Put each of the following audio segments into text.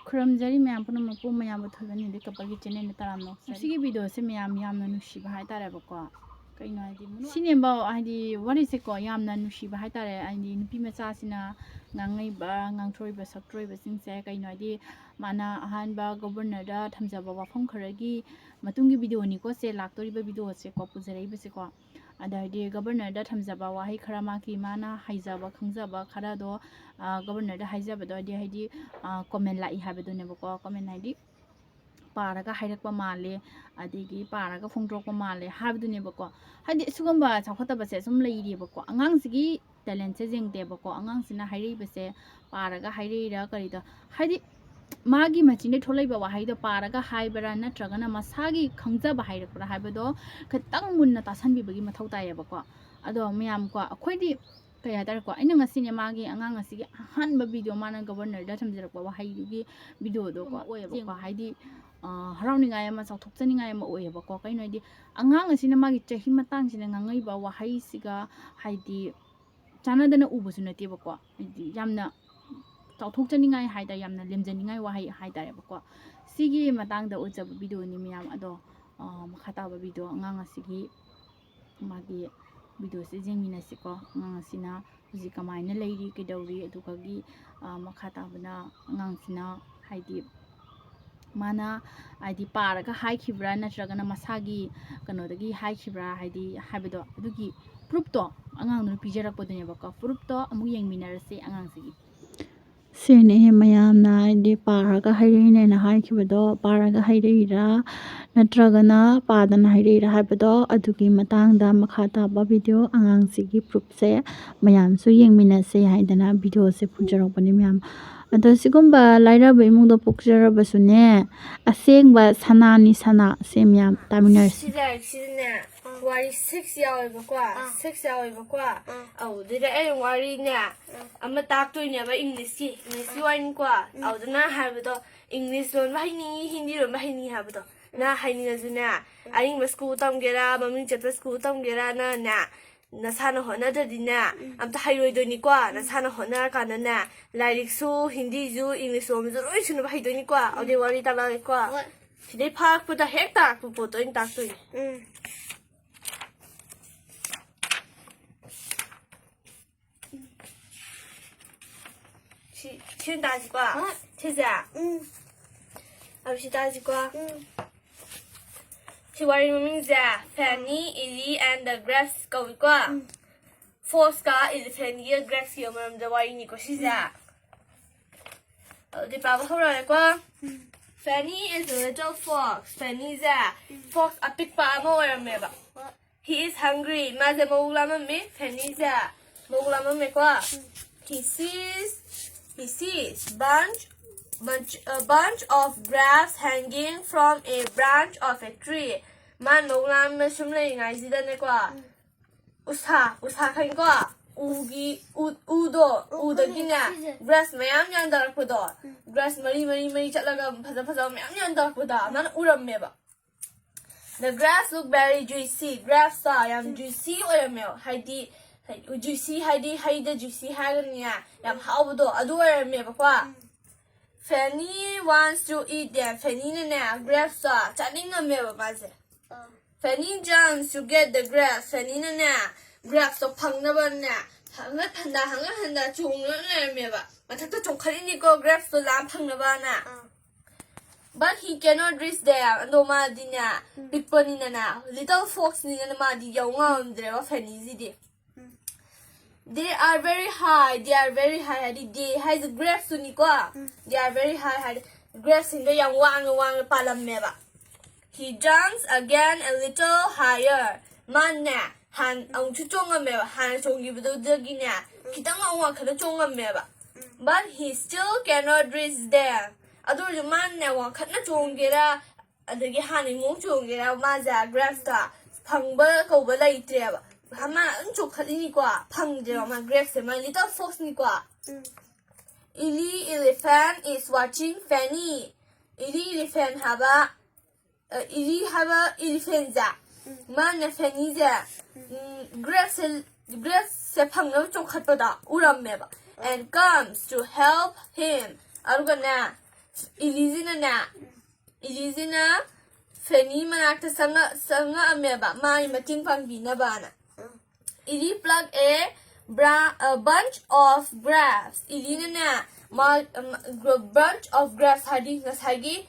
ꯈꯨꯔꯨꯝꯖꯔꯤ ꯃꯌꯥꯝ ꯄꯨꯝꯅꯃꯛꯄꯨ ꯃꯌꯥꯝꯕꯨ ꯊꯣꯏꯕꯅꯤꯗꯤ ꯀꯄꯜꯒꯤ ꯆꯦꯅꯦꯜꯗ ꯇꯔꯥꯝ ꯅꯣꯛꯆꯔꯤ ꯁꯤꯒꯤ ꯚꯤꯗꯤꯑꯣꯁꯦ ꯃꯌꯥꯝ ꯌꯥꯝꯅ ꯅꯨꯡꯁꯤꯕ ꯍꯥꯏꯇꯥꯔꯦꯕꯀꯣ ꯀꯩꯅꯣ ꯍꯥꯏꯗꯤ ꯁꯤꯅꯦꯕ ꯍꯥꯏꯗꯤ ꯋꯥꯔꯤꯁꯦꯀꯣ ꯌꯥꯝꯅ ꯅꯨꯡꯁꯤꯕ ꯍꯥꯏꯇꯥꯔꯦ ꯍꯥꯏꯗꯤ ꯅꯨꯄꯤ ꯃꯆꯥꯁꯤꯅ ꯉꯥꯡꯉꯩꯕ ꯉꯥꯡꯊꯣꯔꯏꯕ ꯁꯛꯇꯣꯔꯏꯕꯁꯤꯡꯁꯦ ꯀꯩꯅꯣ ꯍꯥꯏꯗꯤ ꯃꯥꯅ ꯑꯍꯥꯟꯕ ꯒꯣꯕꯔꯅꯔꯗ ꯊꯝꯖꯕ ꯋꯥꯐꯝ ꯈꯔꯒꯤ ꯃꯇꯨꯡꯒꯤ ꯚꯤꯗꯤꯑꯣꯅꯤꯀꯣ ꯁꯦ ꯂꯥꯛꯇꯣꯔꯤꯕ ꯚꯤꯗꯤꯑꯣꯁꯦꯀꯣ ꯄꯨꯖꯔꯛꯏꯕꯁꯦꯀꯣ ꯑꯗ ꯍꯥꯏꯗꯤ ꯒꯕꯔꯅꯔꯗ ꯊꯝꯖꯕ ꯋꯥꯍꯩ ꯈꯔ ꯃꯥꯒꯤ ꯃꯥꯅ ꯍꯩꯖꯕ ꯈꯪꯖꯕ ꯈꯔꯗꯣ ꯒꯕꯔꯅꯔꯗ ꯍꯥꯏꯖꯕꯗꯣ ꯍꯥꯏꯗꯤ ꯀꯣꯃꯦꯟ ꯂꯥꯛꯏ ꯍꯥꯏꯕꯗꯨꯅꯦꯕꯀꯣ ꯀꯣꯃꯦꯟ ꯍꯥꯏꯗꯤ ꯄꯥꯔꯒ ꯍꯥꯏꯔꯛꯄ ꯃꯥꯜꯂꯦ ꯑꯗꯒꯤ ꯄꯥꯔꯒ ꯐꯣꯡꯗꯣꯛꯄ ꯃꯥꯜꯂꯦ ꯍꯥꯏꯕꯗꯨꯅꯦꯕꯀꯣ ꯍꯥꯏꯗꯤ ꯁꯤꯒꯨꯝꯕ ꯆꯥꯎꯈꯠꯇꯕꯁꯦ ꯁꯨꯝ ꯂꯩꯔꯤꯑꯕꯀꯣ ꯑꯉꯥꯡꯁꯤꯒꯤ ꯇꯦꯂꯦꯟꯁꯦ ꯌꯦꯡꯗꯦꯕꯀꯣ ꯑꯉꯥꯡꯁꯤꯅ ꯍꯥꯏꯔꯛꯏꯕꯁꯦ ꯄꯥꯔꯒ ꯍꯥꯏꯔꯛꯏꯔꯥ ꯀꯔꯤꯗ ꯍꯥꯏꯗꯤ 마기 마치네 톨레이바 와하이도 빠라가 하이브라 나트라가나 마사기 강자바 하이르라 하이브도 그땅 문나 따산비버기 마thau 타이에버को अदो मयामको अखोइदि कया दरको आइना ngasi मागी अंगांग ngasi अहानबा भिडियो माना गवर्नर दा थमजरको वाहाइगी भिडियो दो को ओयबको हाइदि हराउनिंगाय मा चाउथोकचनिंगाय मा ओयबको कइनोदि अंगांग ngasi मागी चहि मतंग सिना ngangai ba wahai siga haidi chanadana ubुसु नतेबको यामना चाउथोकचनिंगाय हाइदा यामना लेमजनिंगाय वाहाइ हाइदारेबको सिगी मतंगदा उजब भिडियो नि मयाम अदो मखाताबा भिडियो अंगांग ngasi मागी भिडियो से जेंमिनासिको अंगांगसिना हुजि कमाइना लेरि केदौरि अदुगगी मखाताबना अंगांगसिना हाइदि माना हाइदि पारगा हाइखिब्रा नत्रगना मसागी कनोदगी हाइखिब्रा हाइदि हाइबदो अदुगी प्रूफतो अंगांगनु पिजरकपदनेबको प्रूफतो अमु येंमिनारसे अंगांगसिगी सेने मयामना हाइदि पारगा हाइरेनेना हाइखिबदो पारगा हाइरेइरा नत्रगना पादना हाइरेइरा हाइबदो अदुगी मतंगदा मखाताबा भिडियो अंगांगसिगी प्रूफसे मयामसु येंमिनासे हाइदना भिडियो से फुजरकपनि मयाम अदो सिगुम्बा लाइराबा इमुंगदो पुकजरबसुने असेंगबा सनानि सना से मयाम तामिनारसि सिने वारी 6 यावेबको 6 यावेबको औदुदा ए वारी ने अमा ताक्तोइनेबा इंग्लिश वाइन को औदना हाइबदो इंग्लिश लोन बाहिनी हिंदी लोन बाहिनी हाबदो ना हाइनिजुना आइंग स्कूल तमगेरा ममिंग चत स्कूल तमगेरा ना नसाना होनाददिना अमता हाइरोइदोनिको नसाना होना कानना लाइरिक्सु हिंदीजु इंग्लिश लोमजु लोइसुनु बाहिदोनिको औदे वारी तालाको सिदे फाकपुदा हेक ताकपु पोतो इन ताक्तोइ 신 따지고 치자 아버지 따지고 시와리 민자 Fanny, Illy and the Grass 거위고 Fox가 Fanny의 Grass의 마음도 와이니고 시자 어디 봐봐 호라고 Fanny is a little fox Fanny's a fox a big farmer remember he is hungry 마제 먹으려면 매 Fanny's a 먹으려면 매고 he sees a bunch of grapes hanging from a branch of a tree. Man moglam me shumle ngai zidane kwa. Usa khain kwa. Udagina grass mayam yandar pudo. Grass mari chatlaga phaja mayam yandar pudo. Man uram meba. The grass look very juicy. Grass yam juicy oyamel. Haidi juicy haida juicy hagania yam haudo adu oyameba kwa. Fanny wants to eat them. Fanny na grapes chatting a meba baze. Fanny jumps to get the grapes. Fanny na grapes of pangnabana. Hanga chung na meba. Matata chongkhalini ko grapes to lam pangnabana. But he cannot reach there. No madina. Big bunny na. Little fox ni na madi yawnga there of Fanny zidi. They are very high. They has the grapes to Nicoa. They are very high. Grapes in the young wang palameva. He jumps again a little higher. Manna han chuchonga meva han chongi budo gina. Kitanga waka chonga meva. But he still cannot reach there. Adu manna wakana chongera adagi haning chongera maza grapes pangba koba laitreva. Hama unchok khalini kwa pangde ma grapes my little fox ni kwa Illy elephant is watching Fanny. Illy elephant haba elephant za man Fanny za grapes se pangna chok khatpada uram meba and comes to help him arugana Ilizina Fanny manakta sanga ameba my mating pangbinabana. Ili plug a bunch of graphs. Ilina bunch of graphs hagi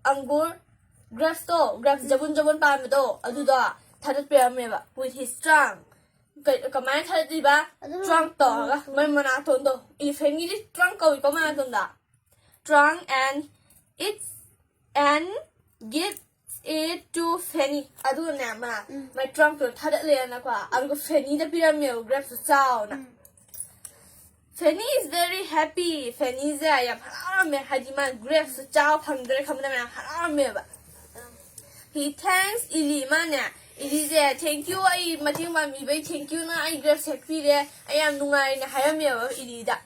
angur graphs to graphs jabun pamado aduda thadat pyameba with his trunk. Kamay thadat diba trunk to may manaton to if Fanny trunk ko ipamanaton da trunk and give it to Fanny. Adu na my trunk to thadat le na kwa adugo Fanny da pyamyo grabs chow na. Fanny is very happy. Fanny is ayam harame hajima grabs chow phangdre khamna me harame ba. He thanks Ilimana. Ilize thank you ai mating ma mi bai thank you na ai grabs happy le ayam nungai na hayame ba Ilida.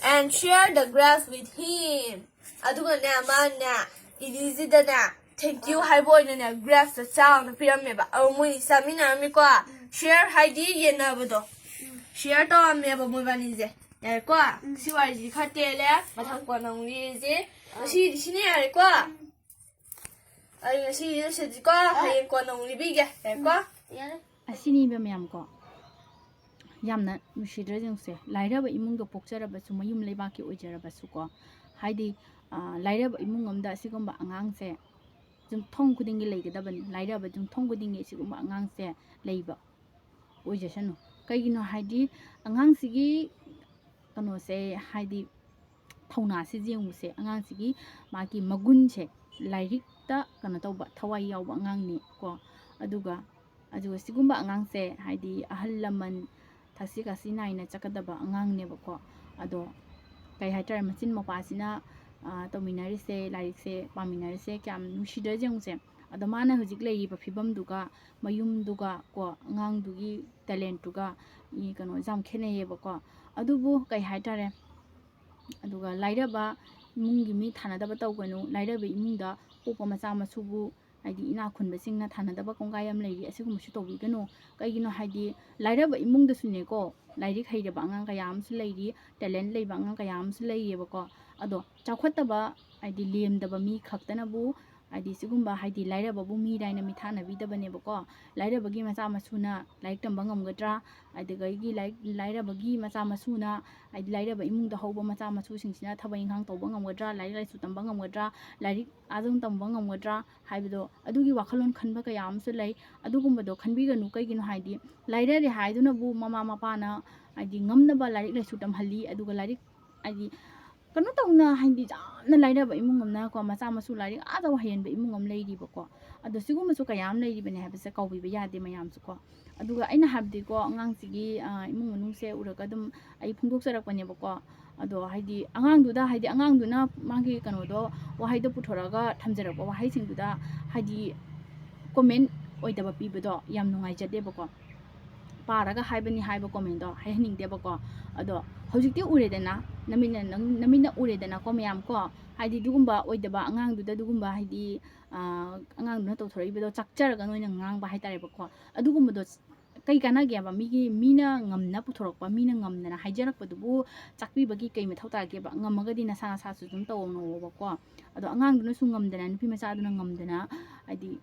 And share the grass with him. Adugo na mana Ilize da na thank you hi boy na grabs the sound pyramid ba amui samina mi kwa share haidi yena bodo share to amme ba mo bani je ya kwa siwari ji khatele mathang kwa nang li je si sini ya kwa ai si se ji kwa hai kwa nang li bi ge ya kwa asini be mayam ko yamna nushidra jingse lairaba imungdo pokjaraba su mayum leibaki ojaraba su ko haidi lairaba imung amda sigomba angangse jum thong kudingi leigadaban lairaba jum thong kudingi sigomba angangse leiba oijasanu kaigino haidi angangsigi kano se haidi thauna se jenguse angangsigi maki magun se lairik ta kana tawba thawai yawba angangni ko aduga sigumba angangse haidi ahal laman thasi kasi naina chakadaba angangne ba ko ado kai haitar machin mapasina tominarise lairikse paminarise kyam nushida jengse ado mana hujik lei ba phibam duga mayum duga ko angang dugi talent duga I kano jam khene ye ba ko adubu kai haitare aduga lairaba imungi mi thanadaba tawganu lairaba imungda popa macha masubu haidi ina khunba singna thanadaba kongai am leiri asigumusu tawbiganu kaigino haidi lairaba imungda sune ko lairik hairaba angang kayam su leiri talent leiba angang kayam su leiye ba ko ado chakhataba haidi lemdaba mi khaktanabu haidi sigumba haidi lairaba bu mi daina mi thana bidabane ba ko lairabagi macha masuna laik tamba ngamgadra adigagi lairabagi macha masuna haidi lairaba imungda hauba macha masu singsina thabai ngang tawba ngamgadra laisu tamba ngamgadra lairik azung tamba ngamgadra haibido adugi wakhalon khanba kayam su lei adugumbado khanbiganu kaigino haidi lairare haiduna bu mama mapana haidi ngamnaba lairik laisu tamhalli aduga lairik haidi kanu tawna haidi jamna lairaba imung amna ko macha masu lairik azaw hayenba imung am leiri ba ko ado sigumasu kayam leiri bane habse kawbi ba yade mayam su ko aduga aina habdi ko angangsigi imung manungse uraga dum ai phungdok sarakpane ba ko ado haidi angangduna magi kanodo wahaido puthораga thamjaraba wahai singduda haidi comment oidaba pibado yam nungai jade ba ko paraga haibani haiba comment do haining de ba ko ado hojikti uredana namina uredana ko mayam ko haidi dugumba oidaba angangduda dugumba haidi angangduna tawthoribado chakjaraga noina ngang ba haitare ba ko adugumbado kai kana ge ba mina ngamna puthorokpa mina ngamna haijarakpadubu chakpibagi kai mathauta ge ba ngamagadi na sana sa su dum tawno ba ko ado angangduna su ngamdana nupi macha aduna ngamdana haidi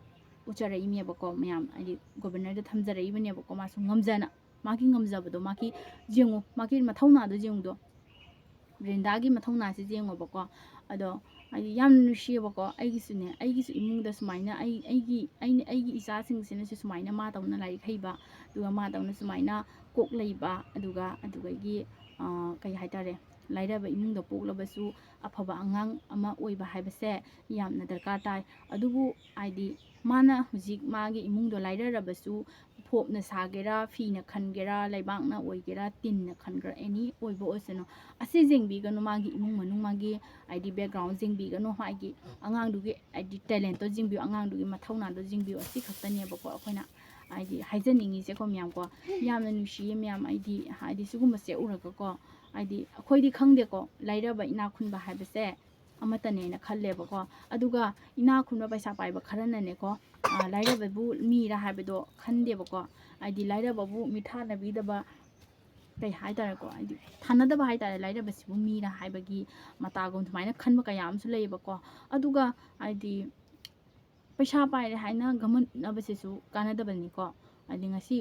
uchara imi ba ko mayam haidi governor da thamjara ibane ba ko masu ngamjana maki ngamjabado maki jengo maki mathauna do jengdo brindagi mathauna se jengo ba ko ado ai yam nushi ba ko aigisu imungda sumaina aigi isa singsina su sumaina ma tawna lai khaiba duga ma tawna sumaina kok leiba aduga gi kai haitare lairaba imungda poklabasu afaba angang ama oiba haibase yamna darkar tai adubu aidi mana hujik magi imungdo lairarabasu phopna sagera fina khangera laibakna oigera tinna khangra any oiba oseno ase jengbi ganu magi imung manung magi id background jengbi ganu magi angang dugi id talent to jingbi angang dugi mathauna do jingbi asi khaktani ba ko akoina id haijaningi se ko myam ko yamna nushi myam id suguma se uraga ko id akhoi khangde ko lairaba ina khunba haibase amatane na khalle ba ko aduga ina khunba paisa paiba kharana ne ko lairaba bu mi ra haibedo khande ba ko id lairaba bu mitha na bidaba ꯀꯩ ꯍꯥꯏꯇꯥꯔꯦꯀꯣ ꯍꯥꯏꯗꯤ ꯊꯥꯅꯗꯕ ꯍꯥꯏꯇꯥꯔꯦ ꯂꯥꯏꯔꯕꯁꯤꯕꯨ ꯃꯤꯔ ꯍꯥꯏꯕꯒꯤ ꯃꯇꯥꯒꯨꯝ ꯑꯗꯨꯃꯥꯏꯅ ꯈꯟꯕ ꯀꯌꯥ ꯑꯃꯁꯨ ꯂꯩꯌꯦꯕꯀꯣ ꯑꯗꯨꯒ ꯍꯥꯏꯗꯤ ꯄꯩꯁꯥ ꯄꯥꯏꯔꯦ ꯍꯥꯏꯅ ꯒꯃꯟꯅꯕꯁꯤꯁꯨ ꯀꯥꯟꯅꯗꯕꯅꯤꯀꯣ ꯍꯥꯏꯗꯤ ꯉꯁꯤ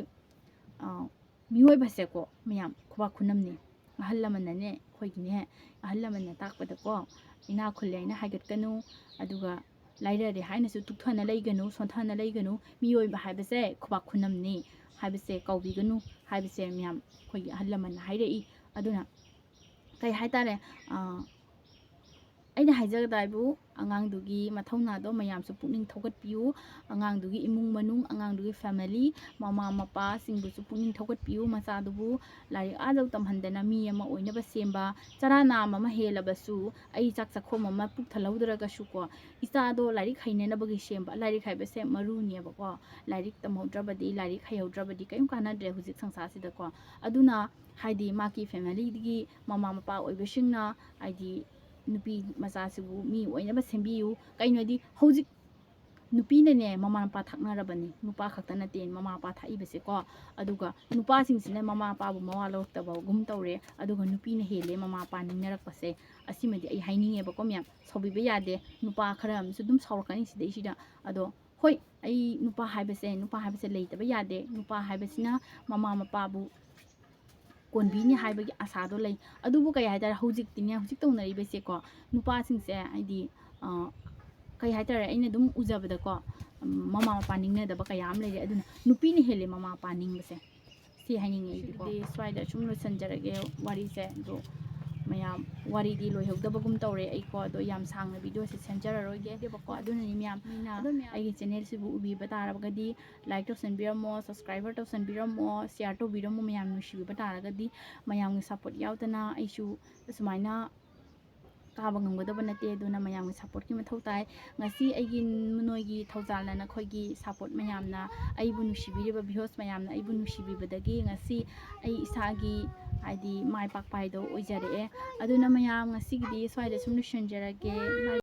ꯃꯤꯑꯣꯏꯕꯁꯦꯀꯣ ꯃꯌꯥꯝ ꯈꯨꯕꯥꯛ ꯈꯨꯅꯝꯅꯤ ꯑꯍꯜ ꯂꯃꯟꯅꯅꯦ ꯑꯩꯈꯣꯏꯒꯤꯅꯦ ꯑꯍꯜ ꯂꯃꯟꯅ ꯇꯥꯛꯄꯗꯀꯣ ꯏꯅꯥ ꯈꯨꯜꯂꯦ ꯍꯥꯏꯅ ꯍꯥꯏꯒꯠꯀꯅꯨ ꯑꯗꯨꯒ ꯂꯥꯏꯔꯔꯦ ꯍꯥꯏꯅꯁꯨ ꯇꯨꯛꯊꯅ ꯂꯩꯒꯅꯨ ꯁꯣꯟꯊꯅ ꯂꯩꯒꯅꯨ ꯃꯤꯑꯣꯏꯕ ꯍꯥꯏꯕꯁꯦ ꯈꯨꯕꯥꯛ ꯈꯨꯅꯝꯅꯤ ꯍꯥꯏꯕꯁꯦ ꯀꯧꯕꯤꯒꯅꯨ ꯍꯥꯏꯕꯁꯦ ꯃꯌꯥꯝ ꯑꯩꯈꯣꯏꯒꯤ ꯑꯍꯜ ꯂꯃꯟꯅ ꯍꯥꯏꯔꯛꯏ ꯑꯗꯨꯅ ꯀꯩ ꯍꯥꯏꯇꯥꯔꯦ ꯑꯩꯅ ꯍꯥꯏꯖꯒꯗ ꯍꯥꯏꯕꯨ ꯑꯉꯥꯡꯗꯨꯒꯤ ꯃꯊꯧꯅꯥꯗꯣ ꯃꯌꯥꯝꯁꯨ ꯄꯨꯛꯅꯤꯡ ꯊꯧꯒꯠꯄꯤꯌꯨ ꯑꯉꯥꯡꯗꯨꯒꯤ ꯏꯃꯨꯡ ꯃꯅꯨꯡ ꯑꯉꯥꯡꯗꯨꯒꯤ ꯐꯦꯃꯤꯂꯤ ꯃꯃꯥ ꯃꯄꯥꯁꯤꯡꯕꯨꯁꯨ ꯄꯨꯛꯅꯤꯡ ꯊꯧꯒꯠꯄꯤꯌꯨ ꯃꯆꯥꯗꯨꯕꯨ ꯂꯥꯏꯔꯤꯛ ꯑꯥꯗꯧ ꯇꯝꯍꯟꯗꯅ ꯃꯤ ꯑꯃ ꯑꯣꯏꯅꯕ ꯁꯦꯝꯕ ꯆꯔꯥ ꯅꯥꯝ ꯑꯃ ꯍꯦꯜꯂꯕꯁꯨ ꯑꯩ ꯆꯥꯛ ꯆꯥꯈꯣꯝ ꯑꯃ ꯄꯨꯛ ꯊꯜꯍꯧꯗ꯭ꯔꯒꯁꯨꯀꯣ ꯏꯆꯥꯗꯣ ꯂꯥꯏꯔꯤꯛ ꯍꯩꯅꯅꯕꯒꯤ ꯁꯦꯝꯕ ꯂꯥꯏꯔꯤꯛ ꯍꯥꯏꯕꯁꯦ ꯃꯔꯨꯅꯦꯕꯀꯣ ꯂꯥꯏꯔꯤꯛ ꯇꯝꯍꯧꯗ꯭ꯔꯕꯗꯤ ꯂꯥꯏꯔꯤꯛ ꯍꯩꯍꯧꯗ꯭ꯔꯕꯗꯤ ꯀꯔꯤꯝ ꯀꯥꯟꯅꯗ꯭ꯔꯦ ꯍꯧꯖꯤꯛ ꯁꯪꯁꯥꯔꯁꯤꯗꯀꯣ ꯑꯗꯨꯅ ꯍꯥꯏꯗꯤ ꯃꯥꯒꯤ ꯐꯦꯃꯤꯂꯤꯒꯤ ꯃꯃꯥ ꯃꯄꯥ ꯑꯣꯏꯕꯁꯤꯡꯅ ꯍꯥꯏꯗꯤ ꯅꯨꯄꯤ ꯃꯆꯥꯁꯤꯕꯨ ꯃꯤ ꯑꯣꯏꯅꯕ ꯁꯦꯝꯕꯤꯌꯨ ꯀꯩꯅꯣꯗꯤ ꯍꯧꯖꯤꯛ ꯅꯨꯄꯤꯅꯅꯦ ꯃꯃꯥ ꯃꯄꯥ ꯊꯥꯛꯅꯔꯕꯅꯤ ꯅꯨꯄꯥ ꯈꯛꯇ ꯅꯠꯇꯦ ꯃꯃꯥ ꯃꯄꯥ ꯊꯥꯛꯏꯕꯁꯦꯀꯣ ꯑꯗꯨꯒ ꯅꯨꯄꯥꯁꯤꯡꯁꯤꯅ ꯃꯃꯥ ꯃꯄꯥꯕꯨ ꯃꯋꯥ ꯂꯧꯔꯛꯇꯕꯒꯨꯝ ꯇꯧꯔꯦ ꯑꯗꯨꯒ ꯅꯨꯄꯤꯅ ꯍꯦꯜꯂꯦ ꯃꯃꯥ ꯃꯄꯥ ꯅꯤꯡꯅꯔꯛꯄꯁꯦ ꯑꯁꯤꯃꯗꯤ ꯑꯩ ꯍꯥꯏꯅꯤꯡꯉꯦꯕꯀꯣ ꯃꯌꯥꯝ ꯁꯥꯎꯕꯤꯕ ꯌꯥꯗꯦ ꯅꯨꯄꯥ ꯈꯔ ꯑꯃꯁꯨ ꯑꯗꯨꯝ ꯁꯥꯎꯔꯛꯀꯅꯤ ꯁꯤꯗꯩꯁꯤꯗ ꯑꯗꯣ ꯍꯣꯏ ꯑꯩ ꯅꯨꯄꯥ ꯍꯥꯏꯕꯁꯦ ꯂꯩꯇꯕ ꯌꯥꯗꯦ ꯅꯨꯄꯥ ꯍꯥꯏꯕꯁꯤꯅ ꯃꯃా ꯃꯄꯥꯕꯨ ꯀꯣꯟꯕꯤꯅꯤ ꯍꯥꯏꯕꯒꯤ ꯑꯁꯥꯗꯣ ꯂꯩ ꯑꯗꯨꯕꯨ ꯀꯩ ꯍꯥꯏꯇꯥꯔꯦ ꯍꯧꯖꯤꯛꯇꯤꯅꯦ ꯍꯧꯖꯤꯛ ꯇꯧꯅꯔꯤꯕꯁꯦꯀꯣ ꯅꯨꯄꯥꯁꯤꯡꯁꯦ ꯍꯥꯏꯗꯤ ꯀꯩ ꯍꯥꯏꯇꯥꯔꯦ ꯑꯩꯅ ꯑꯗꯨꯝ ꯎꯖꯕꯗꯀꯣ ꯃꯃꯥ ꯃꯄꯥ ꯅꯤꯡꯅꯗꯕ ꯀꯌꯥ ꯑꯃ ꯂꯩꯔꯦ ꯑꯗꯨꯅ ꯅꯨꯄꯤꯅ ꯍꯦꯜꯂꯦ ꯃꯃꯥ ꯃꯄꯥ ꯅꯤꯡꯕꯁꯦ ꯁꯤ ꯍꯥꯏꯅꯤꯡꯉꯦ ꯑꯩꯗꯤꯀꯣ ꯁ꯭ꯋꯥꯏꯗ ꯁꯨꯝ ꯂꯣꯏꯁꯤꯟꯖꯔꯒꯦ ꯋꯥꯔꯤꯁꯦ ꯑꯗꯣ ꯃꯌꯥꯝ ꯋꯥꯔꯤꯗꯤ ꯂꯣꯏꯍꯧꯗꯕꯒꯨꯝ ꯇꯧꯔꯦ ꯑꯩꯀꯣ ꯑꯗꯣ ꯌꯥꯝ ꯁꯥꯡꯅ ꯚꯤꯗꯤꯑꯣꯁꯦ ꯁꯦꯝꯖꯔꯔꯣꯏꯒꯦꯕꯀꯣ ꯑꯗꯨꯅꯅꯤ ꯃꯌꯥꯝ ꯑꯩꯒꯤ ꯆꯦꯅꯦꯜꯁꯤꯕꯨ ꯎꯕꯤꯕ ꯇꯥꯔꯒꯗꯤ ꯂꯥꯏꯛ ꯇꯧꯁꯟꯕꯤꯔꯝꯃꯣ ꯁꯕꯁꯀ꯭ꯔꯥꯏꯕꯔ ꯇꯧꯁꯟꯕꯤꯔꯝꯃꯣ ꯁꯤꯌꯥꯔ ꯇꯧꯕꯤꯔꯝꯃꯣ ꯃꯌꯥꯝ ꯅꯨꯡꯁꯤꯕꯤꯕ ꯇꯥꯔꯒꯗꯤ ꯃꯌꯥꯝꯒꯤ ꯁꯞꯄꯣꯔꯠ ꯌꯥꯎꯗꯅ ꯑꯩꯁꯨ ꯑꯁꯨꯃꯥꯏꯅ ꯀꯥꯕ ꯉꯝꯒꯗꯕ ꯅꯠꯇꯦ ꯑꯗꯨꯅ ꯃꯌꯥꯝꯒꯤ ꯁꯞꯄꯣꯔꯠꯀꯤ ꯃꯊꯧ ꯇꯥꯏ ꯉꯁꯤ ꯑꯩꯒꯤ ꯅꯣꯏꯒꯤ ꯊꯧꯖꯥꯜꯅ ꯅꯈꯣꯏꯒꯤ ꯁꯞꯄꯣꯔꯠ ꯃꯌꯥꯝꯅ ꯑꯩꯕꯨ ꯅꯨꯡꯁꯤꯕꯤꯔꯤꯕ ꯚ꯭ꯌꯨꯁ ꯃꯌꯥꯝꯅ ꯑꯩꯕꯨ ꯅꯨꯡꯁꯤꯕꯤꯕꯗꯒꯤ ꯉꯁꯤ ꯑꯩ ꯏꯁꯥꯒꯤ ꯍꯥꯏꯗꯤ ꯃꯥꯏ ꯄꯥꯛꯄ ꯍꯥꯏꯗꯣ ꯑꯣꯏꯖꯔꯛꯑꯦ ꯑꯗꯨꯅ ꯃꯌꯥꯝ ꯉꯁꯤꯒꯤꯗꯤ ꯁ꯭ꯋꯥꯏꯗ ꯁꯨꯝ ꯂꯣꯏꯁꯤꯟꯖꯔꯒꯦ